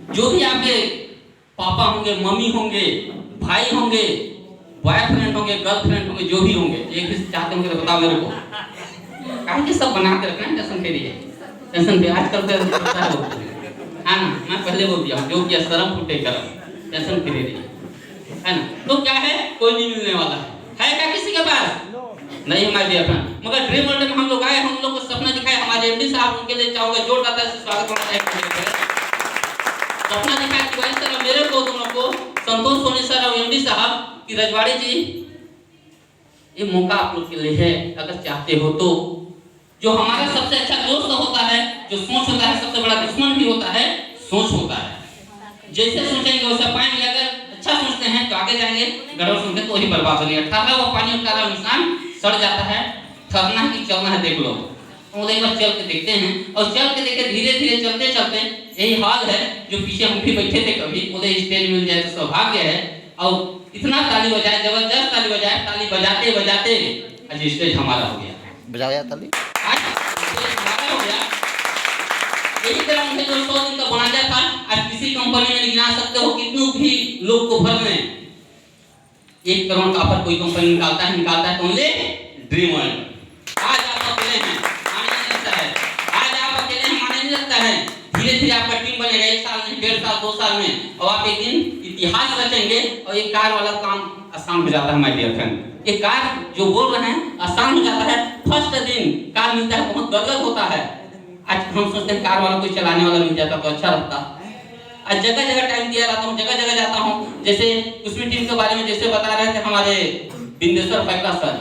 जो भी आपके पापा होंगे, मम्मी होंगे, भाई होंगे, बॉयफ्रेंड होंगे, गर्लफ्रेंड होंगे, जो भी होंगे, एक भी चाहते होंगे तो बताओ मेरे को। काहे सब बना के रखना है, टेंशन फ्री है, टेंशन फ्री आजकल तो है ना। मैं पहले बोल दिया जो कि शर्म फूटे करम, टेंशन फ्री रही है ना। तो क्या है, कोई नहीं मिलने वाला है क्या किसी के पास? नहीं हमारे डियर फ्रेंड, मगर ड्रीम वर्ल्ड में हम लोग आए, हम लोग को सपना दिखाए हमारे एमडी साहब, उनके लिए चाहूंगा जोरदार से स्वागत करना चाहिए। सपना दिखाया कि भाई सर मेरे को, तुम लोग को, संतोष सोनी सर और एमडी साहब की रजवाड़ी जी, ये मौका आप लोग के लिए है, अगर चाहते हो तो। जो हमारा सबसे अच्छा दोस्त होता है, जो सोच होता है, सबसे बड़ा दुश्मन भी होता है, सोच होता है। जैसे सोचेंगे वैसे पाएंगे, अगर अच्छा सोचते हैं तो आगे जाएंगे, गड़बड़ सोचते तो वही बर्बाद हो जाएगा। ठहरा हुआ पानी उतारा इंसान सड़ जाता है, ठहरना है कि चलना है देख लो। तो एक बार चल के देखते हैं, और चल के देखे धीरे धीरे चलते चलते यही हाल है जो पीछे हम भी बैठे थे, कभी बोले स्टेज मिल जाए तो सौभाग्य है। और इतना ताली बजाए, जबरदस्त ताली बजाए, ताली बजाते बजाते आज स्टेज हमारा हो गया। बजाया ताली, आज स्टेज हमारा हो गया। यही तरह मुझे जो 100 दिन का बनाया था, आज किसी कंपनी में गिना सकते हो कितनों भी लोग को भर में 1 करोड़ का ऑफर कोई कंपनी निकालता है तो ले ड्रीम वर्ल्ड। आज आप अकेले हैं, माने नहीं लगता है, आज आप अकेले हैं, माने नहीं लगता है। धीरे धीरे आपका टीम बनेगा, 1 साल में, 1.5 साल, 2 साल में, और आप एक दिन इतिहास रचेंगे। और ये कार वाला काम आसान हो जाता है माय डियर फ्रेंड। ये कार जो बोल रहे हैं आसान हो जाता है, फर्स्ट दिन कार मिलता है बहुत गदगद होता है। आज हम सोचते हैं कार वाला कोई चलाने वाला मिल जाता तो अच्छा लगता। आज जगह जगह टाइम दिया रहता हूँ, जगह जगह जाता हूँ। जैसे उसमें टीम के बारे में जैसे बता रहे थे हमारे बिंदेश्वर फैकला सर,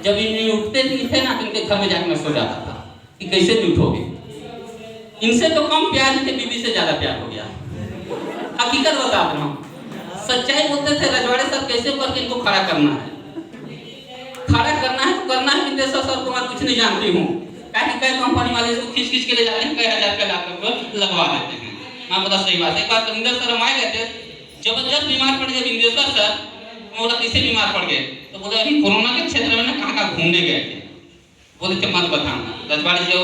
जब इन्हें उठते थे ना, इनके घर में जाकर मैं सो जाता था कि कैसे भी उठोगे। इनसे तो कम प्यार थे, बीबी से ज्यादा प्यार हो गया। हकीकत बताते हम, सच्चाई बोलते थे रजवाड़े सर कैसे करके इनको खड़ा करना है, खड़ा करना है तो करना है। बिंदेश्वर सर को मैं कुछ नहीं जानती हूँ, कई कंपनी वाले इसको खींच खींच के ले जाते हैं, कई हजार का डॉक्टर लगवा देते हैं। मैं बता सही बात है। एक बार बिंदेश्वर सर हम आए गए थे, जबरदस्त बीमार पड़ गए बिंदेश्वर सर। बोला कैसे बीमार पड़ गए, तो बोले अभी कोरोना के क्षेत्र में ना कहाँ घूमने गए थे। बोले थे मत बताना, रजवाड़ी जो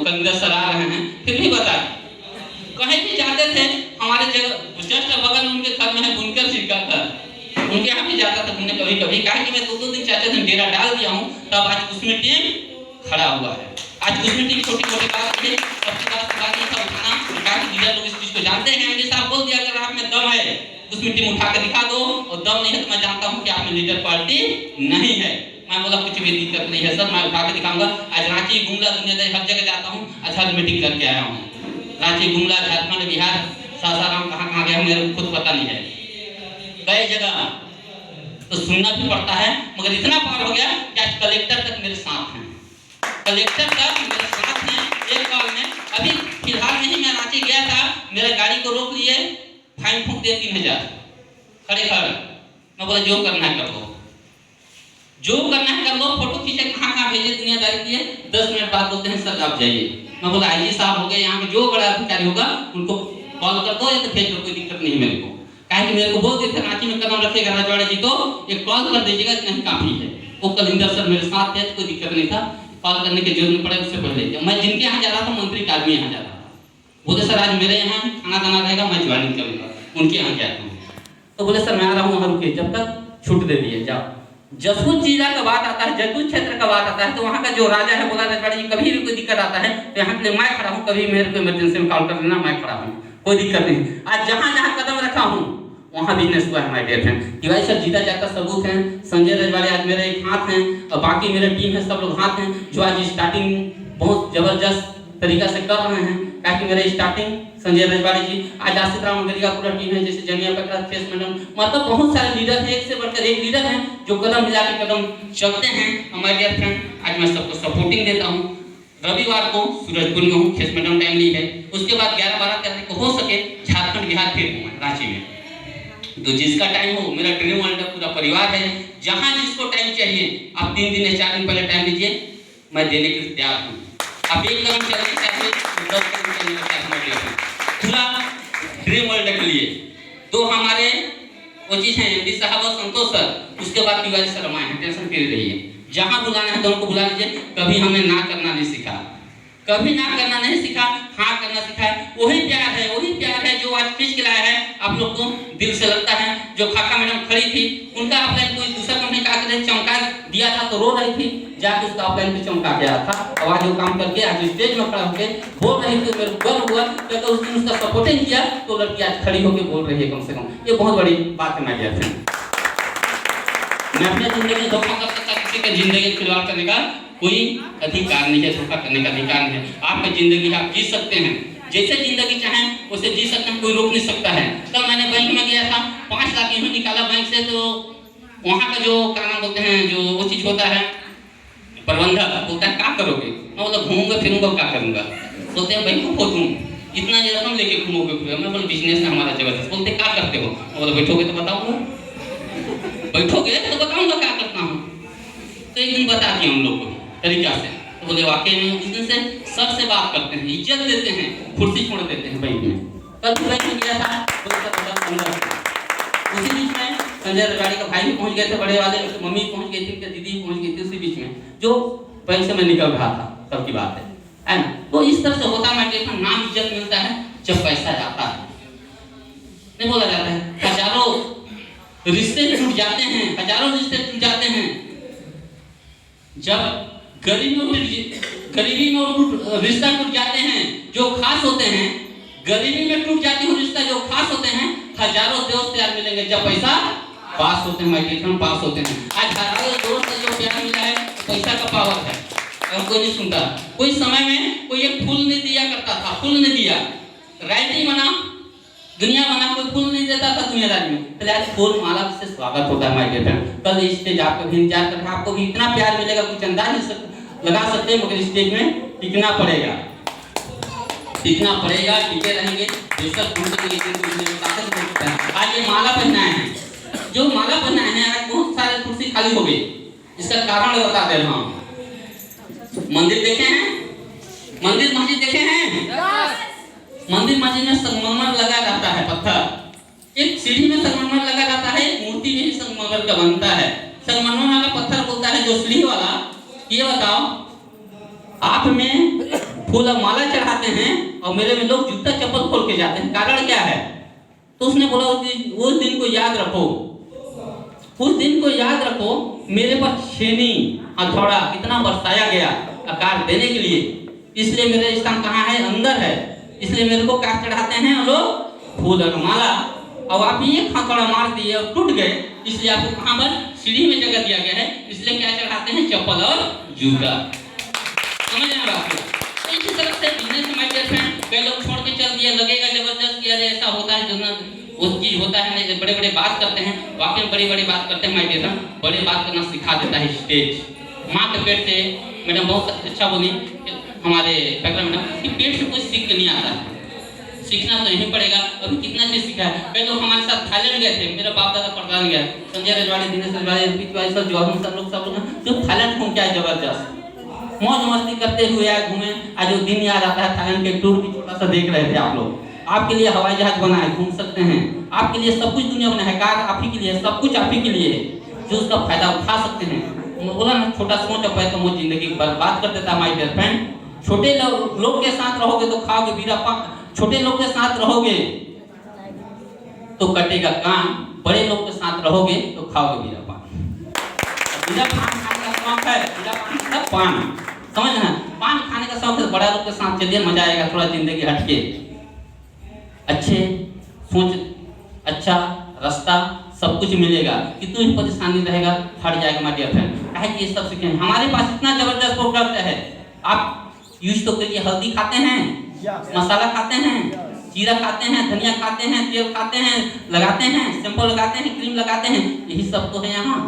कलिंदर सर आ रहे हैं, फिर भी बता। कहीं भी जाते थे, हमारे जगह जस्ट बगल में उनके घर में है बुनकर जी का घर, उनके यहाँ भी जाता था घूमने कभी कभी। कहा कि मैं 2-2 दिन 4-4 दिन डेरा डाल दिया हूँ, तब आज उसमें टीम खड़ा हुआ है। आज उसमें टीम छोटी मोटी बात है, सबसे बात ये सब उठाना। कहा कि लीडर लोग इस चीज को जानते हैं, एमडी साहब बोल दिया अगर आप में दम है उसमें टीम उठा के दिखा दो, और दम नहीं है तो मैं जानता हूँ कि आप में लीडर पार्टी नहीं है। मैं बोला कुछ भी दिक्कत नहीं है सर, मैं उठा के दिखाऊंगा। आज रांची, गुमला, दुनियादारी हर जगह जाता हूँ, अच्छा मीटिंग करके आया हूँ। रांची, गुमला, झारखंड, बिहार, सासाराम, कहाँ गया मेरे को खुद पता नहीं है, कई जगह तो सुनना भी पड़ता है। मगर इतना पार हो गया कि आज कलेक्टर तक मेरे साथ हैं, कलेक्टर तक मेरे साथ हैं। एक कॉल में अभी फिलहाल में ही मैं रांची गया था, मेरे गाड़ी को रोक लिए, फाइन फूंक दिए 3000 खड़े खड़े। मैं बोला जो करना है कर लो, जो करना है कर लो। फोटो खींचे, कहाँ भेजे, दुनियादारी किए। 10 मिनट बाद बोलते हैं सर आप जाइए। मैं बोला आईजी साहब हो गए, यहाँ पे जो बड़ा अधिकारी होगा उनको कॉल कर दो या तो भेज दो, कोई दिक्कत नहीं मेरे को। कहा कि मेरे को बोल देते रांची में कदम रखेगा रजवाड़े जी तो एक कॉल कर दीजिएगा, नहीं काफी है। वो कलिंदर सर मेरे साथ थे, कोई दिक्कत नहीं था, कॉल करने की जरूरत नहीं पड़े। उससे पहले मैं जिनके यहाँ जा रहा था, मंत्री के आदमी यहाँ जा रहा था, बोले सर आज मेरे यहाँ खाना दाना रहेगा, मैं ज्वाइनिंग करूँगा। उनके यहाँ गया था, तो बोले सर मैं आ रहा हूँ वहाँ रुके, जब तक छूट दे दिए जाओ। जसपुर जिला का बात आता है, जयपुर क्षेत्र का बात आता है, तो वहाँ का जो राजा है बोला रजवाड़ी जी कभी भी कोई दिक्कत आता है तो यहाँ के लिए मैं खड़ा हूँ, कभी मेरे को इमरजेंसी में कॉल कर लेना, मैं खड़ा हूँ, कोई दिक्कत नहीं। आज जहाँ जहाँ कदम रखा हूँ वहाँ बिजनेस हुआ है माय डियर फ्रेंड। कि भाई सर जीता जाता सबूत है, संजय रजवाड़ी आज मेरे एक हाथ हैं, और बाकी मेरे टीम है, सब लोग हाथ हैं, जो आज स्टार्टिंग बहुत जबरदस्त तरीका से कर रहे हैं। ताकि मेरे स्टार्टिंग संजय रजवाड़ी जी, आज आशित राम मंगरी का पूरा टीम है, जैसे जमिया पकड़ा, फेस मैडम, मतलब बहुत सारे लीडर हैं, एक से बढ़कर एक लीडर हैं जो कदम मिला के कदम चलते हैं। माय डियर फ्रेंड, आज मैं सबको सपोर्टिंग देता हूँ। रविवार को सूरजपुर में हूँ, खेस मैडम टाइम ली है। उसके बाद 11-12 तारीख को हो सके झारखंड बिहार फिर हूँ रांची में। तो जिसका टाइम हो, मेरा ड्रीम वर्ल्ड पूरा परिवार है, जहाँ जिसको टाइम चाहिए आप 3 दिन या 4 दिन पहले टाइम दीजिए, मैं देने के लिए तैयार हूँ। आप 1 कदम चलने चाहिए, 10 कदम चलने चाहिए पूरा ड्रीम वर्ल्ड के लिए। तो हमारे वो चीज है एमडी साहब और संतोष सर, उसके बाद तिवारी सर हमारे हैं, टेंशन फ्री रहिए। जहाँ बुलाना है तो उनको बुला लीजिए। कभी हमने ना करना नहीं सीखा, कभी ना करना नहीं सीखा, हाँ करना सीखा है। वही प्यार है, वही प्यार है आप लोग को दिल से लगता है। जो खाका मैडम खड़ी थी उनका ऑफलाइन कोई दूसरा कंपनी का आकर चमका दिया था तो रो रही थी, जाके उसका ऑफलाइन पे चमका गया था। और आज वो काम करके आज स्टेज में खड़ा होकर बोल रही थी, मेरे को गर्व हुआ कि अगर उस दिन उसका सपोर्टिंग किया तो लड़की आज खड़ी होकर बोल रही है। कम से कम ये बहुत बड़ी बात है माय डियर फ्रेंड। मैं अपने जिंदगी में धोखा कर सकता, किसी के जिंदगी में खिलवाड़ करने का कोई अधिकार नहीं है, धोखा करने का अधिकार नहीं है। आपकी जिंदगी आप जी सकते हैं, जैसे जिंदगी चाहें उसे जी सकते हैं, कोई रोक नहीं सकता है। कल मैंने बैंक में गया था, 5 लाख यूं निकाला बैंक से, तो वहाँ का जो क्या नाम बोलते हैं, जो वो चीज होता है प्रबंधक, बोलता है क्या करोगे? मैं बोला घूमूंगा फिरूंगा, क्या करूंगा? बोलते हैं बैंक को खोदूं, इतना ये रकम लेके घूमोगे? मैं बोला बिजनेस है हमारा जबरदस्त। बोलते क्या करते हो? मैं बोला बैठोगे तो बताऊंगा, बैठोगे तो बताऊंगा क्या करता हूँ। तो एक दिन बता दिया हम लोग को तरीका से। तो बोले वाकई में उस दिन से सर से बात करते हैं, इज्जत देते हैं, कुर्सी छोड़ देते हैं बैंक में। कल बैंक में गया था, उसी बीच में संजय रजवाड़ी का भाई भी पहुंच गए थे, बड़े वाले मम्मी पहुंच गई थी, दीदी पहुंच गई थी, उसी बीच में जो बैंक से मैं निकल रहा था, तब की बात है ना। तो इस तरह से होता है कि नाम इज्जत मिलता है जब पैसा जाता है। नहीं बोला जाता है हजारों रिश्ते टूट जाते हैं, हजारों रिश्ते टूट जाते हैं जब गरीबी में रिश्ता टूट जाते हैं जो खास होते हैं। गरीबी में टूट जाती है रिश्ता जो खास होते हैं, हजारों दोस्त यार मिलेंगे जब पैसा पास होते हैं, माइग्रेशन पास होते हैं। आज हजारों दोस्त जो प्यार मिला है, पैसा का पावर है। और कोई नहीं सुनता। कोई समय में कोई एक फूल नहीं दिया करता था, फूल नहीं दिया, राइटिंग बना, दुनिया बना, कोई फूल नहीं देता था दुनियादारी में। तो आज फूल माला से स्वागत होता है माइग्रेशन। कल स्टेज आपको इंतजार कर रहा है, आपको भी इतना प्यार मिलेगा कुछ अंदाज नहीं लगा सकते, मगर स्टेज में टिकना पड़ेगा, टिकना पड़ेगा, टिके रहेंगे। आज ये माला पहनाए हैं, जो माला पहनाए हैं, आज बहुत सारे कुर्सी खाली हो गई। इसका कारण बता दे रहा हूँ। मंदिर देखे हैं, मंदिर मस्जिद देखे हैं? मंदिर मस्जिद में संगमरमर लगा रहता है, पत्थर। एक सीढ़ी में संगमरमर लगा रहता है, मूर्ति भी संगमरमर का बनता है। संगमरमर वाला पत्थर बोलता है जो सीढ़ी वाला, ये बताओ आप में फूल माला चढ़ाते हैं और मेरे में लोग जूता चप्पल खोल के जाते हैं, कारण क्या है? तो उसने बोला कि उस दिन को याद रखो, उस दिन को याद रखो, मेरे पर छेनी हथौड़ा कितना बरसाया गया आकार देने के लिए, इसलिए मेरा स्थान कहाँ है? अंदर है। इसलिए मेरे को क्या चढ़ाते हैं लोग? फूल और माला। अब आप ये हथौड़ा मार दिए और टूट गए, इसलिए आपको कहाँ पर? सीढ़ी में जगह दिया गया है, इसलिए क्या चढ़ाते हैं? चप्पल और जूता। समझ रहे हैं आप? तो इसी तरह से बिजनेस में माय डियर फ्रेंड, कई लोग छोड़ के चल दिए, लगेगा जबरदस्त कि अरे ऐसा होता है, जो ना वो चीज होता है। नहीं, बड़े बड़े बात करते हैं, वाकई में बड़ी बड़ी बात करते हैं माय डियर फ्रेंड। बड़ी बात करना सिखा देता है स्टेज। माँ के पेट से मैडम बहुत अच्छा बोली हमारे फैक्टर मैडम कि पेट से कुछ सीख के नहीं आता है, सीखना तो यहीं पड़ेगा। अभी कितना चीज सीखा है। कई लोग हमारे साथ थाईलैंड गए थे, मेरा बाप दादा प्रधान गया, संजय रजवाड़ी, दिनेश रजवाड़ी, सब लोग जो थाईलैंड घूम के आए, जबरदस्त मौज मस्ती करते हुए आए, घूमे। आज वो दिन याद आता है, थाईलैंड के टूर भी छोटा सा देख रहे थे आप लोग। आपके लिए हवाई जहाज बना है, घूम सकते हैं। आपके लिए सब कुछ दुनिया बना है, कार आप ही के लिए, सब कुछ आप ही के लिए है, जो उसका फायदा उठा सकते हैं। बोला ना, छोटा सोच और पैसा वो जिंदगी बर्बाद कर देता है माय डियर फ्रेंड। छोटे लोग के साथ रहोगे तो खाओगे बीरा पान, छोटे लोग के साथ रहोगे तो कटेगा कान, बड़े लोग के साथ रहोगे तो खाओगे बीरा पान। बीरा पान खाने का शौक है, बीरा पान सब पान, समझ रहे हैं? पान खाने का शौक है, बड़ा लोग के साथ चलिए, मजा आएगा, थोड़ा जिंदगी हटके, अच्छे सोच, अच्छा रास्ता, सब कुछ मिलेगा। कितनी भी परेशानी रहेगा, हट जाएगा माय डियर फ्रेंड। है कि ये सब सीखें। हमारे पास इतना जबरदस्त प्रोडक्ट है। आप यूज तो करिए, हल्दी खाते हैं, मसाला खाते हैं, जीरा खाते हैं, धनिया खाते हैं, तेल खाते हैं, लगाते हैं, शैम्पू लगाते हैं, क्रीम लगाते हैं, यही सब तो है यहाँ।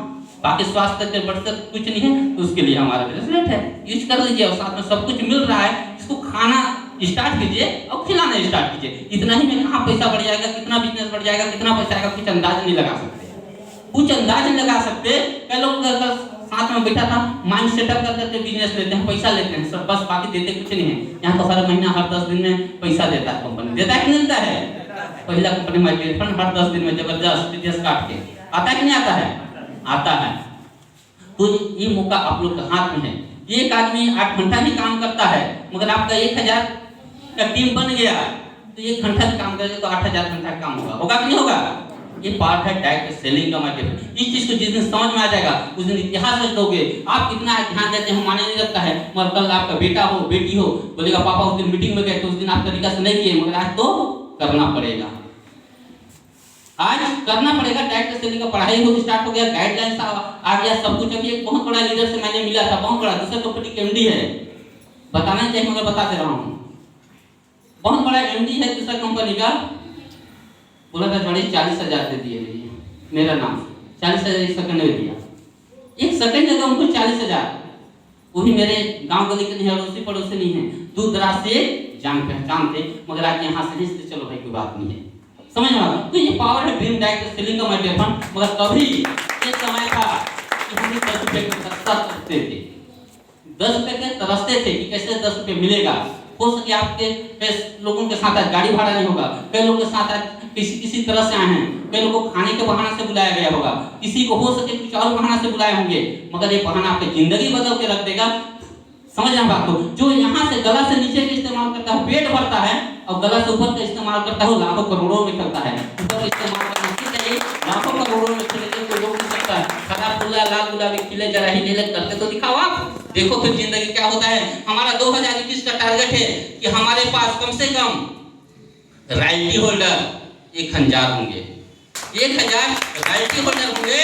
बाकी स्वास्थ्य के बढ़कर कुछ नहीं है, तो उसके लिए हमारा ब्रेसलेट है, यूज कर लीजिए। और साथ में सब कुछ मिल रहा है, इसको खाना स्टार्ट कीजिए और खिलाना स्टार्ट कीजिए। इतना ही में कहाँ पैसा बढ़ जाएगा, कितना बिजनेस बढ़ जाएगा, कितना पैसा आएगा, कुछ अंदाज नहीं लगा सकते, कुछ अंदाज नहीं लगा सकते। कई लोग साथ में बैठा था, माइंड सेटअप कर करके बिजनेस लेते हैं, पैसा लेते हैं सब, बस बाकी देते कुछ नहीं है। यहाँ तो हर महीना, हर 10 दिन में पैसा देता है कंपनी, देता है कि नहीं देता है? पहला कंपनी में हर 10 दिन में जबरदस्त बिजनेस काट के आता है कि नहीं आता है? आता है। तो ये मौका आप लोग के हाथ में है। एक आदमी 8 घंटा ही काम करता है, मगर आपका 1000 का टीम बन गया, तो 1 घंटा काम करेगा तो 8000 घंटा काम होगा कि नहीं होगा? ये पार्ट है डायरेक्ट सेलिंग का मार्केट। इस चीज को जिस दिन समझ में आ जाएगा उस दिन इतिहास रच दोगे। आप कितना ध्यान देते हैं माने नहीं लगता है, मगर कल आपका बेटा हो बेटी हो बोलेगा पापा उस दिन मीटिंग में गए तो उस दिन आप तरीका से नहीं किए, मगर आज तो करना पड़ेगा, आज करना पड़ेगा। डायरेक्ट सेलिंग का पढ़ाई हो स्टार्ट हो गया, गाइडलाइंस आ गया, सब कुछ। अभी एक बहुत बड़ा लीडर से मैंने मिला था, बहुत बड़ा, दूसरा कंपनी के एमडी है, बताना चाहिए मगर बता दे रहा हूँ। बहुत बड़ा एमडी है दूसरा कंपनी का, बोला था बड़ी 40,000 दे दिए भैया मेरा नाम, 40,000 1 सेकंड में दिया, 1 सेकंड देगा उनको 40,000। वो भी मेरे गांव गली के नहीं, अड़ोसी पड़ोसी नहीं है, दूर दराज से जान पहचान थे, मगर आज यहाँ से रिश्ते चलो भाई कोई बात नहीं है, समझ में आ गया? तो ये पावर है ड्रीम डायरेक्ट सेलिंग का माय फंड। मगर कभी एक समय था कि हम 10 रुपये के तरसते थे, 10 रुपये के तरसते थे कि कैसे 10 रुपये मिलेगा। हो सके आपके लोगों के साथ आज गाड़ी भाड़ा नहीं होगा, कई लोगों के साथ आज किसी तरह से आए हैं, कई लोगों को खाने के बहाने से बुलाया गया होगा, किसी को हो सके कुछ और बहाना से बुलाए होंगे, मगर ये बहाना आपकी जिंदगी बदल के रख देगा। समझ रहे बात को? जो यहाँ से गला से नीचे का इस्तेमाल करता है पेट भरता है, और गला से ऊपर का इस्तेमाल करता है लाखों करोड़ों में चलता है। ऊपर इस्तेमाल करना चाहिए, लाखों करोड़ों में चलेगा, कोई रोक नहीं सकता है। खराब फूला लाल गुलाबी खिले जरा ही नीले करते तो दिखाओ आप, देखो फिर जिंदगी क्या होता है। हमारा 2021 का टारगेट है कि हमारे पास कम से कम रॉयल्टी होल्डर 1000 होंगे, 1000 रॉयल्टी होल्डर होंगे।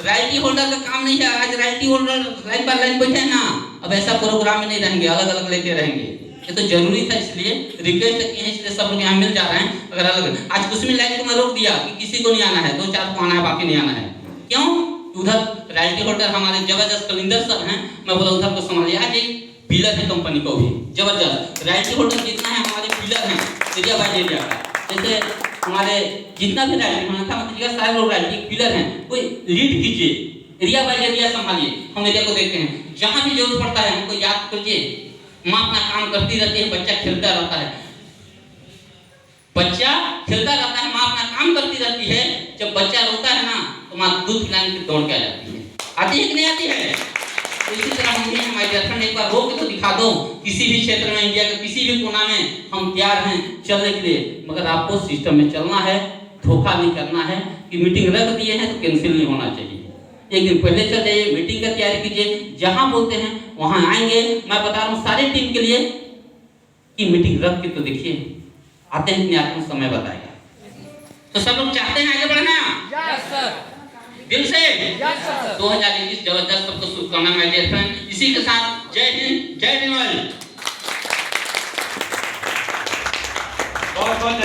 रॉयल्टी होल्डर का काम नहीं है, आज royalty holder line by line बैठे हैं ना, अब ऐसा प्रोग्राम में नहीं रहेंगे, अलग अलग लेके रहेंगे। ये तो जरूरी था, इसलिए रिक्वेस्ट किए हैं, इसलिए सब लोग यहाँ मिल जा रहे हैं। अगर अलग आज कुछ में लाइन को मैं रोक दिया कि किसी को नहीं आना है, 2-4 को आना है, बाकी नहीं आना है। क्यों? उधर रॉयल्टी होल्डर हमारे जबरदस्त कलिंदर सर हैं, मैं बोला उधर को संभालिए। आज एक पिलर है कंपनी को भी जबरदस्त, रॉयल्टी होल्डर जितना है हमारे पिलर हैं एरिया बाय एरिया का। जैसे हमारे जितना भी रॉयल्टी होना था मतलब सारे लोग रॉयल्टी पिलर हैं, कोई लीड कीजिए, एरिया बाय एरिया संभालिए, हम एरिया को देखते हैं, जहाँ भी जरूरत पड़ता है हमको याद करिए। माँ अपना काम करती रहती है, बच्चा खेलता रहता है, बच्चा खेलता रहता है, माँ अपना काम करती रहती है। जब बच्चा रोता है ना तो माँ दूध पिलाने के दौड़ के आ जाती है, आती है कि नहीं आती है? तो इसी तरह हम भी हमारे गर्लफ्रेंड एक बार रो के तो दिखा दो, किसी भी क्षेत्र में इंडिया के किसी भी कोना में हम तैयार हैं चलने के लिए, मगर आपको सिस्टम में चलना है, धोखा नहीं करना है कि मीटिंग रख दिए हैं तो कैंसिल नहीं होना चाहिए। एक दिन पहले चल जाइए, मीटिंग का तैयारी कीजिए, जहां बोलते हैं वहां आएंगे। मैं बता रहा हूं सारे टीम के लिए कि मीटिंग रख के तो देखिए, आते हैं कि आपको समय बताएगा। तो सब लोग चाहते हैं आगे बढ़ना? यस सर, दिल से। Yes sir. 2021 जबरदस्त, सबको शुभकामनाएं माय डियर फ्रेंड। इसी के साथ जय हिंद, जय निर्मल। बहुत बहुत